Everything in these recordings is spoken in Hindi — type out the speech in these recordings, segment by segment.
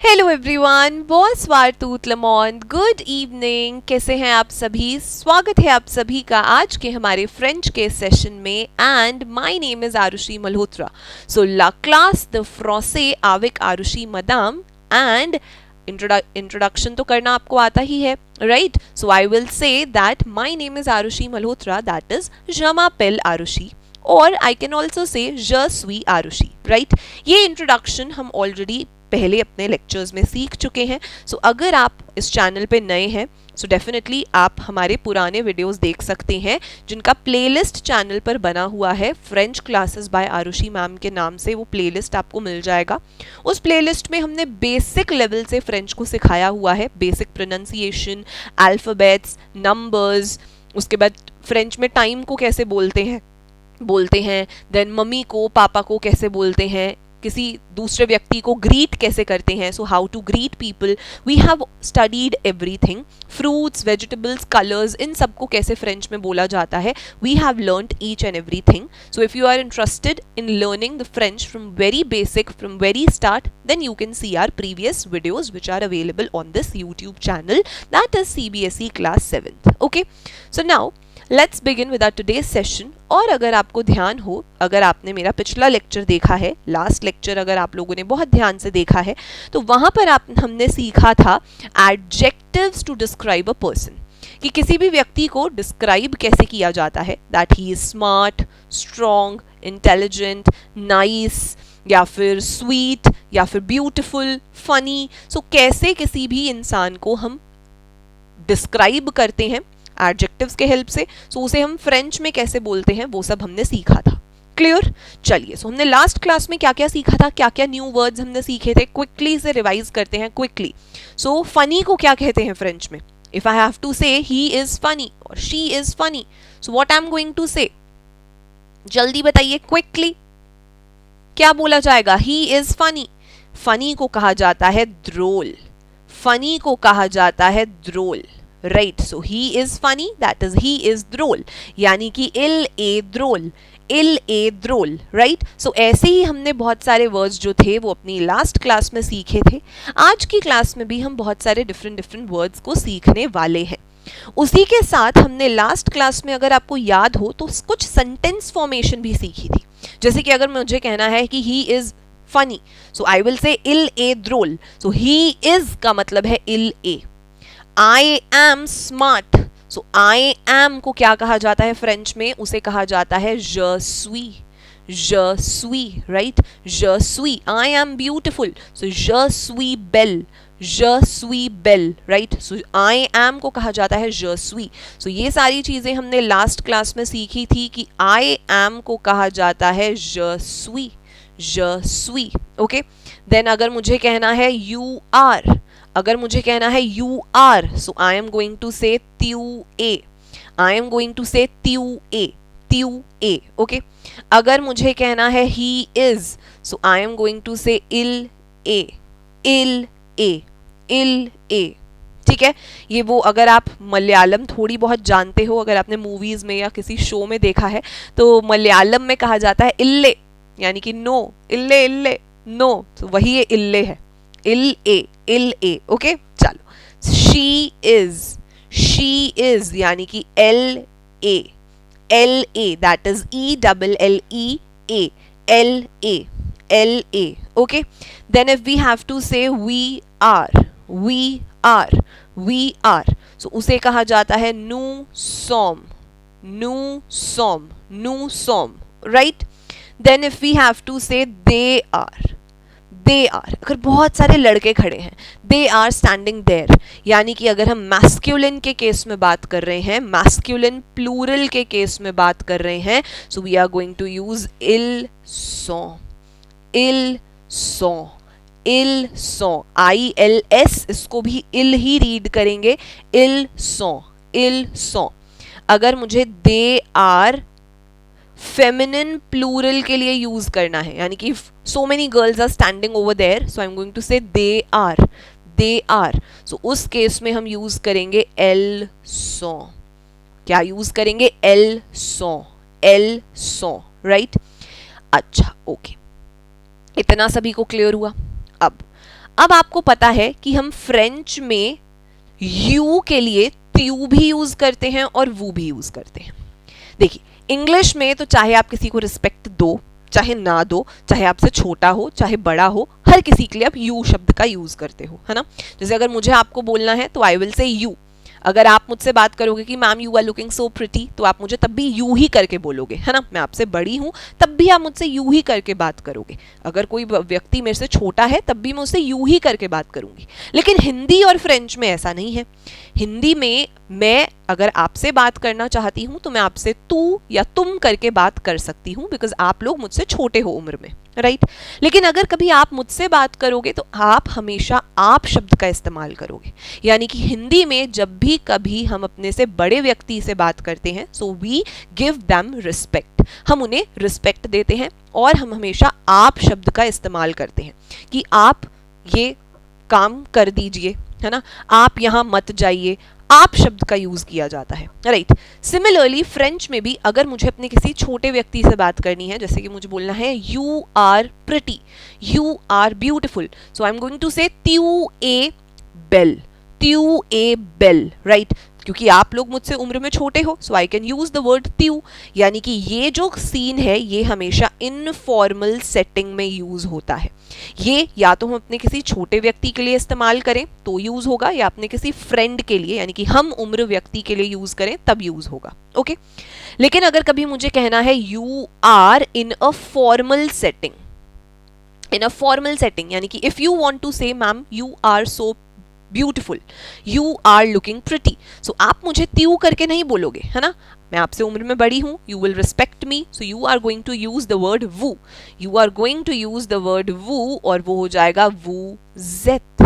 Hello everyone, bonsoir tout le monde, good evening. कैसे हैं आप सभी? स्वागत है आप सभी का आज के हमारे फ्रेंच के सेशन में। And my name is Arushi Malhotra. So ला क्लास द फ्रांसे avec आरुषि मदाम। एंड इंट्रोडक्शन तो करना आपको आता ही है, right? So I will say that my name is Arushi Malhotra, that is je m'appelle Arushi, और I can also say je suis Arushi, right? ये इंट्रोडक्शन हम ऑलरेडी पहले अपने लेक्चर्स में सीख चुके हैं। सो अगर आप इस चैनल पे नए हैं सो डेफिनेटली आप हमारे पुराने वीडियोस देख सकते हैं, जिनका प्लेलिस्ट चैनल पर बना हुआ है। French classes by Arushi ma'am के नाम से वो प्लेलिस्ट आपको मिल जाएगा। उस प्लेलिस्ट में हमने बेसिक लेवल से फ्रेंच को सिखाया हुआ है, बेसिक प्रोनाउंसिएशन, अल्फाबेट्स, नंबर्स। उसके बाद फ्रेंच में टाइम को कैसे बोलते हैं, देन मम्मी को पापा को कैसे बोलते हैं, किसी दूसरे व्यक्ति को ग्रीट कैसे करते हैं, so how to greet people. We have studied everything, fruits, vegetables, colours, इन सबको कैसे फ्रेंच में बोला जाता है। We have learned each and everything. So if you are interested in learning the French from very basic, from very start, then you can see our previous videos which are available on this YouTube channel, that is CBSE class 7th. Okay, so now let's begin with our today's session. और अगर आपको ध्यान हो, अगर आपने मेरा पिछला लेक्चर देखा है, लास्ट लेक्चर अगर आप लोगों ने बहुत ध्यान से देखा है, तो वहां पर हमने सीखा था adjectives to describe a person, कि किसी भी व्यक्ति को डिस्क्राइब कैसे किया जाता है। That he is smart, strong, intelligent, nice, या फिर स्वीट, या फिर ब्यूटिफुल, फनी। सो कैसे किसी भी इंसान को हम डिस्क्राइब करते हैं एडजेक्टिव्स के हेल्प से। सो उसे हम फ्रेंच में कैसे बोलते हैं वो सब हमने सीखा था। क्लियर? चलिए, सो हमने लास्ट क्लास में क्या क्या सीखा था, क्या क्या न्यू वर्ड्स हमने सीखे थे, क्विकली से रिवाइज करते हैं क्विकली। सो फनी को क्या कहते हैं फ्रेंच में? If I have to say he is funny और she is funny, so what I am going to say? जल्दी बताइए, क्विकली क्या बोला जाएगा? ही इज फनी। फनी को कहा जाता है ड्रोल। फनी को कहा जाता है ड्रोल, right? So he is funny, that is he is ड्रोल, यानी कि इल ए ड्रोल, इल ए ड्रोल, राइट? सो ऐसे ही हमने बहुत सारे वर्ड्स जो थे वो अपनी लास्ट क्लास में सीखे थे। आज की क्लास में भी हम बहुत सारे डिफरेंट वर्ड्स को सीखने वाले हैं। उसी के साथ हमने लास्ट क्लास में, अगर आपको याद हो, तो कुछ सेंटेंस फॉर्मेशन भी सीखी थी। जैसे कि अगर मुझे कहना है कि he is funny, so I will say इल ए ड्रोल। सो ही इज का मतलब है इल ए। I am smart, so I am को क्या कहा जाता है फ्रेंच में? उसे कहा जाता है je suis, je suis, right? je suis. I am beautiful, so je suis belle, je suis belle, right? so I am को कहा जाता है je suis. so ये सारी चीजें हमने लास्ट क्लास में सीखी थी कि I am को कहा जाता है je suis, je suis, okay? then अगर मुझे कहना है you are, अगर मुझे कहना है you are, so I am going to say त्यू ए, I am going to say त्यू ए, त्यू ए, ओके? अगर मुझे कहना है he is, so I am going to say इल ए, इल ए, इल ए, ठीक है? ये वो, अगर आप मलयालम थोड़ी बहुत जानते हो, अगर आपने मूवीज में या किसी शो में देखा है, तो मलयालम में कहा जाता है इल्ले, यानी कि नो, इल्ले इल्ले, नो, तो वही ये इल्ले है, इल ए, इल ए, ओके? चलो, शी इज यानी कि एल ए, एल ए, that is E double L E ए, एल ए, एल ए, okay? Then if we have to say we are, we are, we are, so उसे कहा जाता है नू सॉम, नू सॉम, नू सॉम, right? Then if we have to say they are, they are, अगर बहुत सारे लड़के खड़े हैं, दे आर स्टैंडिंग देयर, यानी कि अगर हम मैस्कुलिन के केस में बात कर रहे हैं, मैस्कुलिन प्लूरल के केस में बात कर रहे हैं, so we are going to use इल सॉ, इल सॉ, इल सॉ, आई एल एस, इसको भी इल ही रीड करेंगे, इल सॉ, इल सॉ। अगर मुझे दे आर फेमिनिन प्लूरल के लिए यूज करना है, यानी कि so many girls are standing over there, so I'm going to say they are, they are, so उस केस में हम यूज करेंगे एल सॉ। क्या यूज करेंगे? L saw, L saw, right? अच्छा, ओके, इतना सभी को क्लियर हुआ। अब अब आपको पता है कि हम फ्रेंच में यू के लिए त्यू भी यूज करते हैं और वो भी यूज करते हैं। देखिए इंग्लिश में तो चाहे आप किसी को रिस्पेक्ट दो चाहे ना दो, चाहे आपसे छोटा हो चाहे बड़ा हो, हर किसी के लिए आप यू शब्द का यूज करते हो, है ना। जैसे अगर मुझे आपको बोलना है तो आई विल से यू। अगर आप मुझसे बात करोगे कि ma'am you are looking so pretty, तो आप मुझे तब भी यू ही करके बोलोगे, है ना। मैं आपसे बड़ी हूं तब भी आप मुझसे यू ही करके बात करोगे। अगर कोई व्यक्ति मेरे से छोटा है तब भी मैं उससे यू ही करके बात करूंगी। लेकिन हिंदी और फ्रेंच में ऐसा नहीं है। हिंदी में मैं अगर आपसे बात करना चाहती हूं तो मैं आपसे तू या तुम करके बात कर सकती हूं, बिकॉज आप लोग मुझसे छोटे हो उम्र में, राइट। लेकिन अगर कभी आप मुझसे बात करोगे तो आप हमेशा आप शब्द का इस्तेमाल करोगे। यानी कि हिंदी में जब भी कभी हम अपने से बड़े व्यक्ति से बात करते हैं, so we give them respect, हम उन्हें रिस्पेक्ट देते हैं और हम हमेशा आप शब्द का इस्तेमाल करते हैं कि आप ये काम कर दीजिए, है ना, आप यहां मत जाइए, आप शब्द का यूज किया जाता है, राइट। सिमिलरली फ्रेंच में भी अगर मुझे अपने किसी छोटे व्यक्ति से बात करनी है, जैसे कि मुझे बोलना है you are pretty, you are beautiful, so I am going to say त्यू ए बेल, त्यू ए बेल, राइट। क्योंकि आप लोग मुझसे उम्र में छोटे हो, so I can use the word त्यू। यानी कि ये जो सीन है ये हमेशा इनफॉर्मल सेटिंग में यूज होता है। ये या तो हम अपने किसी छोटे व्यक्ति के लिए इस्तेमाल करें तो यूज होगा, या अपने किसी फ्रेंड के लिए यानी कि हम उम्र व्यक्ति के लिए यूज करें तब यूज होगा, ओके। लेकिन अगर कभी मुझे कहना है you are in a formal setting, in a formal setting, यानी कि if you want to say ma'am you are so beautiful, you are looking pretty, so आप मुझे त्यू करके नहीं बोलोगे, है ना। मैं आपसे उम्र में बड़ी हूं, you will respect me, so you are going to use the word वू, you are going to use the word वू, और वो हो जाएगा वू जेट,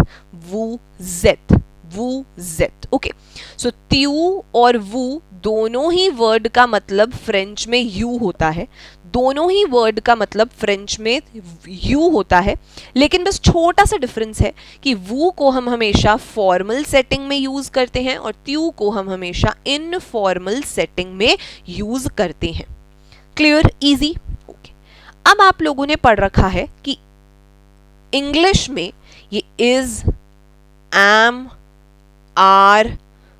वू जेट, वू जेट, ओके। सो त्यू और वू दोनों ही वर्ड का मतलब फ्रेंच में यू होता है, दोनों ही वर्ड का मतलब फ्रेंच में यू होता है। लेकिन बस छोटा सा डिफरेंस है कि वू को हम हमेशा फॉर्मल सेटिंग में यूज करते हैं और त्यू को हम हमेशा इनफॉर्मल सेटिंग में यूज करते हैं। Clear, easy, okay. अब आप लोगों ने पढ़ रखा है कि इंग्लिश में ये इज, एम, आर,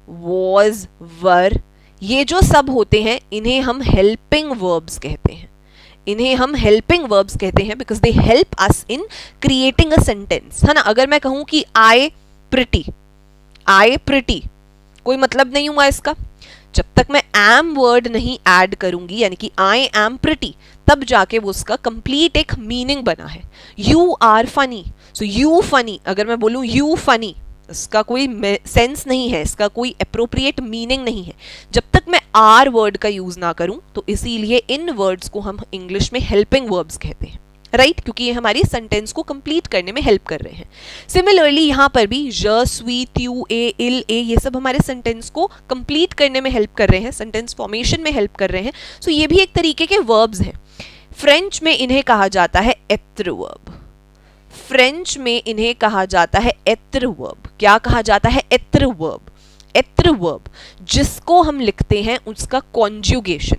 वॉज, वर, ये जो सब होते हैं इन्हें हम हेल्पिंग वर्ब्स कहते हैं, इन्हें हम हेल्पिंग वर्ब्स कहते हैं because they help us in creating a sentence, है ना। अगर मैं कहूं कि आई प्रिटी, आई प्रिटी, कोई मतलब नहीं हुआ इसका। जब तक मैं एम वर्ड नहीं ऐड करूंगी, यानी कि आई एम प्रिटी, तब जाके वो उसका कंप्लीट एक मीनिंग बना है। You are funny, so you funny, अगर मैं बोलूं यू फनी, इसका कोई सेंस नहीं है, इसका कोई अप्रोप्रिएट मीनिंग नहीं है जब तक मैं आर वर्ड का यूज ना करूं। तो इसीलिए इन वर्ड्स को हम इंग्लिश में हेल्पिंग वर्ब्स कहते हैं, राइट, क्योंकि ये हमारी सेंटेंस को कंप्लीट करने में हेल्प कर रहे हैं। सिमिलरली यहाँ पर भी ज, स्वी, त्यू, ए, इल, ए, ये सब हमारे सेंटेंस को कंप्लीट करने में हेल्प कर रहे हैं, सेंटेंस फॉर्मेशन में हेल्प कर रहे हैं। सो ये भी एक तरीके के वर्ब्स हैं। फ्रेंच में इन्हें कहा जाता है एत्र वर्ब, फ्रेंच में इन्हें कहा जाता है एत्र वर्ब। क्या कहा जाता है? एत्र वर्ब। एत्र वर्ब जिसको हम लिखते हैं उसका कॉन्जुगेशन,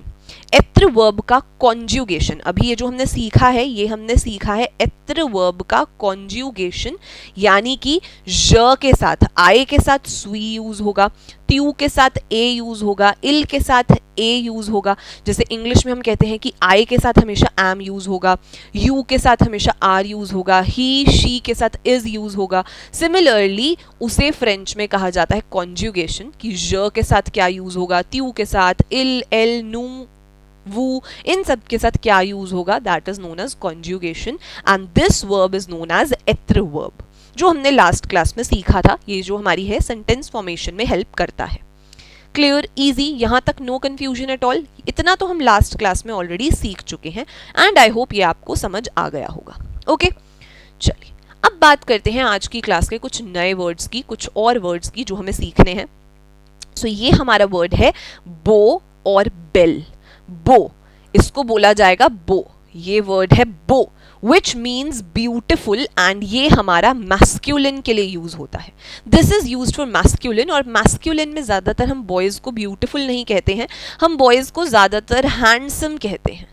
एत्र वर्ब का कॉन्जुगेशन। अभी ये जो हमने सीखा है, ये हमने सीखा है एत्र वर्ब का कॉन्जुगेशन, यानी कि ज के साथ, आई के साथ स्वी यूज होगा, त्यू के साथ ए यूज होगा, इल के साथ ए यूज होगा। जैसे इंग्लिश में हम कहते हैं कि आई के साथ हमेशा एम यूज होगा, यू के साथ हमेशा आर यूज होगा, ही शी के साथ इज यूज होगा। सिमिलरली उसे फ्रेंच में कहा जाता है कॉन्जुगेशन, कि ज के साथ क्या यूज होगा, त्यू के साथ, इल, एल, नू, वो, इन सब के साथ क्या यूज होगा, that is known as conjugation and this verb is known as एत्र वर्ब, जो हमने लास्ट क्लास में सीखा था। ये जो हमारी है सेंटेंस फॉर्मेशन में हेल्प करता है। क्लियर, इजी, यहां तक नो कंफ्यूजन एट ऑल। इतना तो हम लास्ट क्लास में ऑलरेडी सीख चुके हैं एंड आई होप ये आपको समझ आ गया होगा। ओके, चलिए अब बात करते हैं आज की क्लास के कुछ नए वर्ड्स की, कुछ और वर्ड्स की जो हमें सीखने हैं। सो ये हमारा वर्ड है बो और बेल। बो, इसको बोला जाएगा बो, ये वर्ड है बो which means beautiful and ये हमारा masculine के लिए यूज होता है। This is used for masculine, और masculine में ज़्यादातर हम boys को beautiful नहीं कहते हैं, हम boys को ज़्यादातर handsome कहते हैं,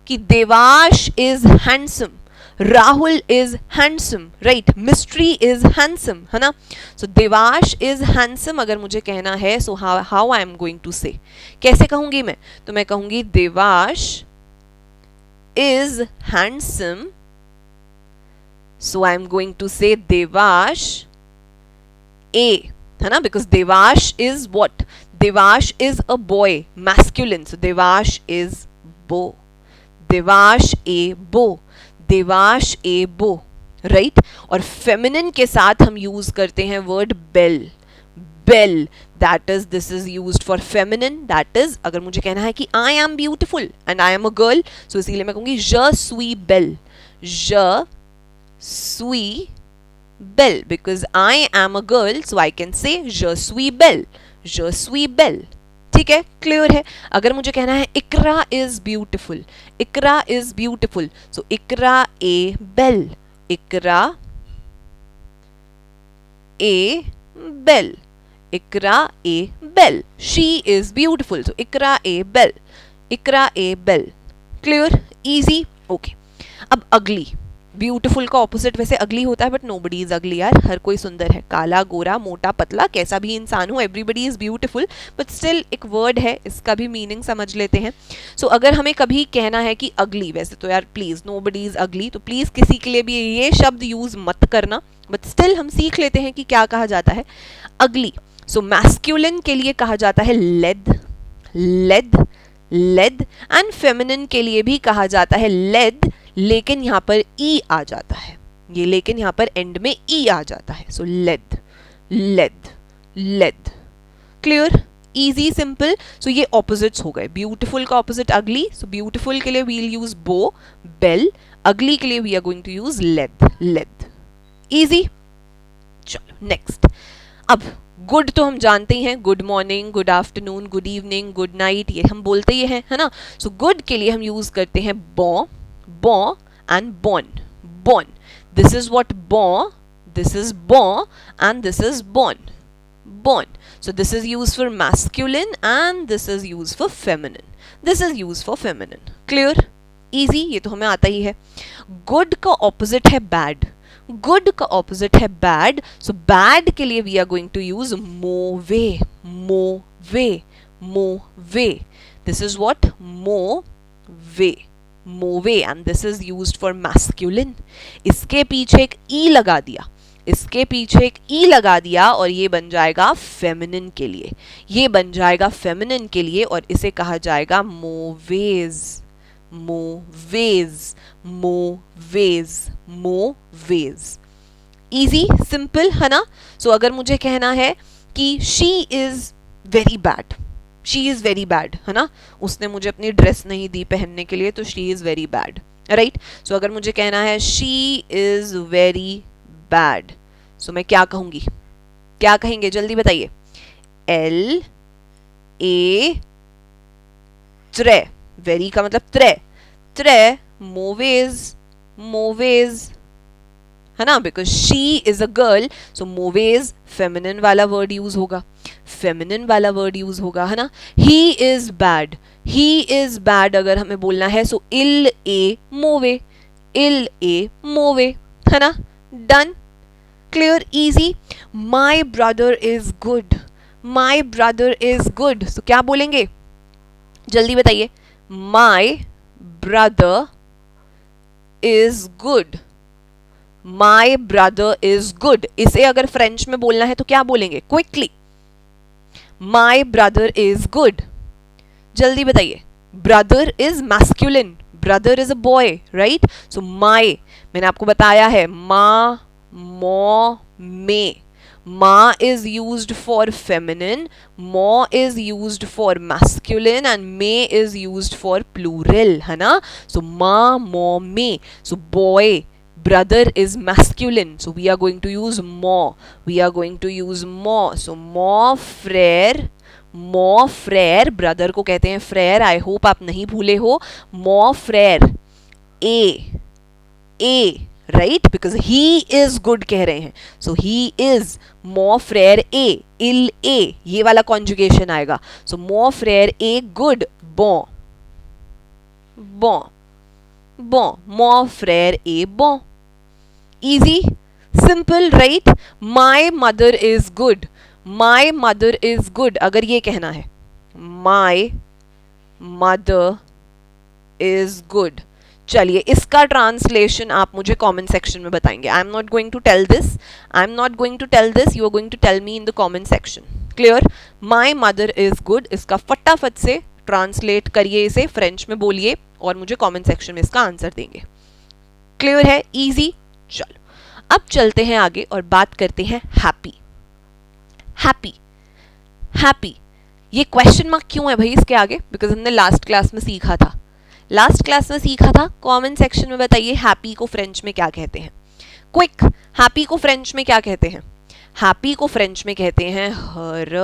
कि देवाश is handsome, Rahul is handsome, right, mystery is handsome, है ना. सो देवाश इज हैंडसम अगर मुझे कहना है, so how I am going to say, कैसे कहूंगी मैं, तो मैं कहूंगी Devash is handsome, so I am going to say Devash ए, है ना, because Devash is what, Devash is a boy, masculine, so Devash is बो, देवाश ए बो, देवाश ए बो, राइट. और फेमिनिन के साथ हम यूज करते हैं वर्ड बेल, बेल, that is, this is used for feminine, that is अगर मुझे कहना है कि I am beautiful and I am a girl, so इसीलिए मैं कहूंगी ज सुई बेल, ज सुई बेल, because I am a girl, so I can say je suis belle, je suis belle. ठीक है, क्लियर है. अगर मुझे कहना है Iqra is beautiful, Iqra is beautiful, so Iqra ए बेल, इकरा ए बेल, इकरा ए बेल, she is beautiful, so Iqra ए बेल, इकरा ए बेल. Clear, easy, okay. अब अगली, ब्यूटीफुल का ऑपोजिट वैसे अगली होता है, बट नोबडी इज अगली यार, हर कोई सुंदर है, काला गोरा मोटा पतला कैसा भी इंसान हो, everybody is beautiful, but still एक वर्ड है, इसका भी मीनिंग समझ लेते हैं. सो अगर हमें कभी कहना है कि अगली, वैसे तो यार प्लीज नोबडी इज अगली, तो प्लीज किसी के लिए भी ये शब्द यूज मत करना, बट स्टिल हम सीख लेते हैं कि क्या कहा जाता है अगली. सो मैस्कुलिन के लिए कहा जाता है लेद, लेद, लेद, एंड फेमिनिन के लिए भी कहा जाता है लेद, लेकिन यहां पर ई आ जाता है, ये लेकिन यहां पर एंड में ई आ जाता है, सो लेद, लेद, लेद. Clear, easy, simple. सो ये ऑपोजिट्स हो गए, ब्यूटीफुल का ऑपोजिट अगली, सो ब्यूटीफुल के लिए वील यूज बो, बेल, अगली के लिए we are going to use लेद, लेद. इजी. चलो नेक्स्ट. अब गुड तो हम जानते ही हैं, good morning, good afternoon, good evening, good night, ये हम बोलते ही हैं, है ना. सो गुड के लिए हम यूज करते हैं बॉ, bon and born, born, this is what born, this is born and this is born, born. So this is used for masculine and this is used for feminine, this is used for feminine. Clear, easy, ये तो हमें आता ही है. good का opposite है bad, good का opposite है bad, so bad के लिए we are going to use move, move, move, this is what move, मोवे, and this is used for masculine. इसके पीछे एक ई लगा दिया, इसके पीछे एक ई लगा दिया और ये बन जाएगा फेमिनिन के लिए, ये बन जाएगा फेमिनिन के लिए, और इसे कहा जाएगा मोवेज, मोवेज, मोवेज, मोवेज. इजी, सिंपल, है ना. सो अगर मुझे कहना है कि she is very bad, she is very bad, है ना, उसने मुझे अपनी ड्रेस नहीं दी पहनने के लिए, तो she is very bad, right. So अगर मुझे कहना है she is very bad, so मैं क्या कहूंगी, क्या कहेंगे, जल्दी बताइए. एल ए त्रे, वेरी का मतलब त्रे, त्रे, मोवेज, मोवेज, है ना, because she is a girl, so मोवेज फेमिनिन वाला वर्ड यूज होगा, फेमिनिन वाला वर्ड यूज होगा, है ना. He is bad, he is bad अगर हमें बोलना है, सो इल ए मोवे, इल ए मोवे, है ना. Done, clear, easy. My brother is good, my brother is good, so क्या बोलेंगे, जल्दी बताइए. My brother is good, my brother is good. इसे अगर फ्रेंच में बोलना है तो क्या बोलेंगे, quickly. My brother is good, जल्दी बताइए. Brother is masculine, brother is a boy, right. So my, मैंने आपको बताया है, मा, मो, मे. Ma is used for feminine, mo is used for masculine, and me is used for plural, है ना. So ma, mo, me. So boy, brother is masculine, so we are going to use mo, we are going to use mo. So mo frère, mo frère, brother को कहते हैं frère, I hope आप नहीं भूले हो. mo frère, a, right, because he is good कह रहे हैं, so he is mon frère a, il est, ये वाला conjugation आएगा. so mon frère a good, bon, bon, bon. Mon frère est bon. Easy, simple, right? My mother is good. My mother is good. अगर ये कहना है My mother is good. चलिए इसका ट्रांसलेशन आप मुझे कमेंट सेक्शन में बताएंगे. I am not going to tell this. You are going to tell me in the comment section. Clear? My mother is good. इसका फटाफट से ट्रांसलेट करिए, इसे फ्रेंच में बोलिए और मुझे कमेंट सेक्शन में इसका आंसर देंगे. क्लियर है? इजी. चलो अब चलते हैं आगे और बात करते हैं हैप्पी. हैप्पी, हैप्पी, ये क्वेश्चन मार्क क्यों है भाई इसके आगे? बिकॉज हमने लास्ट क्लास में सीखा था. कमेंट सेक्शन में बताइए हैप्पी को फ्रेंच में क्या कहते हैं. क्विक, हैप्पी को फ्रेंच में क्या कहते हैं? हैप्पी को फ्रेंच में कहते हैं हर.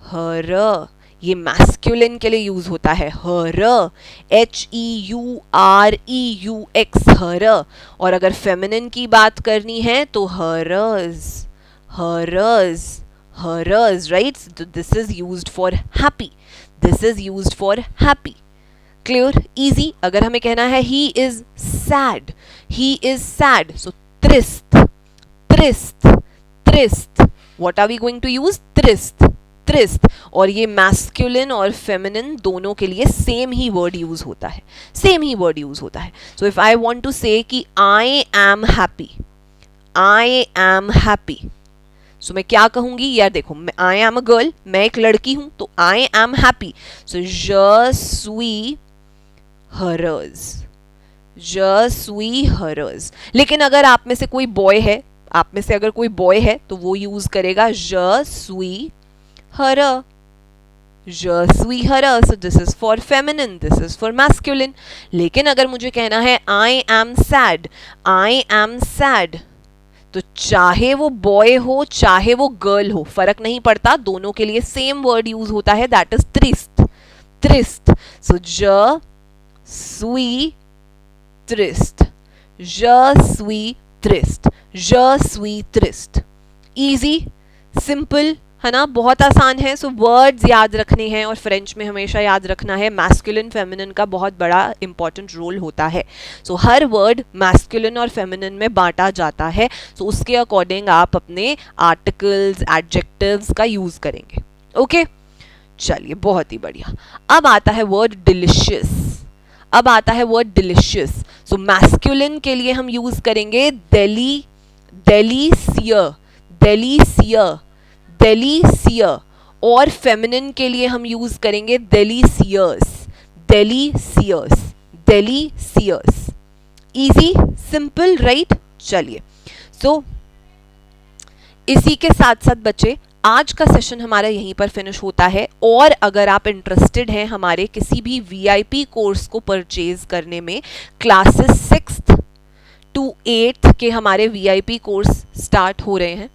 हर, ये मैस्कुलिन के लिए यूज होता है. हर, HEUREUX, हर. और अगर फेमिनिन की बात करनी है तो हरज. हरज, हरज, right? This is used for happy. This is used for happy. Clear? Easy. अगर हमें कहना है he is sad, he is sad, so त्रिस्त. त्रिस्त, त्रिस्त. What are we going to use? त्रिस्त. त्रिस्त. और ये मैस्कुलिन और फेमिनिन दोनों के लिए सेम ही वर्ड यूज होता है. सेम ही वर्ड यूज होता है. So if I want to say कि I am happy, I am happy, so मैं क्या कहूंगी? यार देखो, आई एम अ गर्ल, मैं एक लड़की हूं, तो आई am happy. So je suis heureuse. je suis heureuse. लेकिन अगर आप में से कोई बॉय है, आप में से अगर कोई बॉय है तो वो यूज करेगा je suis heureux. je suis heureux. So this is for feminine, this is for masculine. लेकिन अगर मुझे कहना है I am sad, I am sad, तो चाहे वो बॉय हो चाहे वो गर्ल हो, फर्क नहीं पड़ता, दोनों के लिए सेम वर्ड यूज होता है, दैट इज त्रिस्त. त्रिस्त. So je suis triste. je suis triste. je suis triste. Easy, simple है ना, बहुत आसान है. सो वर्ड्स याद रखने हैं और फ्रेंच में हमेशा याद रखना है मैस्कुलिन फेमिनिन का बहुत बड़ा इंपॉर्टेंट रोल होता है. सो हर वर्ड मैस्कुलिन और फेमिनिन में बांटा जाता है. सो उसके अकॉर्डिंग आप अपने आर्टिकल्स, एडजेक्टिव्स का यूज करेंगे. ओके, चलिए बहुत ही बढ़िया. अब आता है वर्ड डिलिशियस. अब आता है वर्ड डिलिशियस. सो मैस्कुलिन के लिए हम यूज करेंगे डेली, डेलीसियर, डेलीसियर, डेलीसियर. और फेमिनिन के लिए हम यूज करेंगे डेलीसियर्स, डेलीसियर्स, डेलीसियर्स. Easy, simple, right? चलिए, सो इसी के साथ साथ बच्चे आज का सेशन हमारा यहीं पर फिनिश होता है. और अगर आप इंटरेस्टेड हैं हमारे किसी भी VIP कोर्स को परचेज करने में, क्लासेस 6th to 8th के हमारे VIP कोर्स स्टार्ट हो रहे हैं.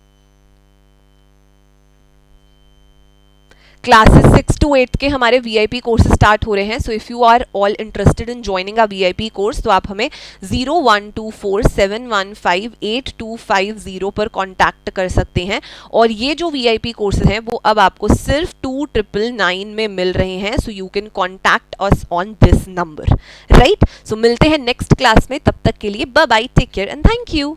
क्लासेस 6 to 8 के हमारे VIP कोर्सेज स्टार्ट हो रहे हैं. So if you are all interested in joining a VIP course तो आप हमें 01247158 पर कॉन्टैक्ट कर सकते हैं. और ये जो VIP कोर्सेज हैं वो अब आपको सिर्फ 2999 में मिल रहे हैं. So you can contact us on this number, right? So मिलते हैं नेक्स्ट क्लास में. तब तक के लिए bye bye, take care and thank you.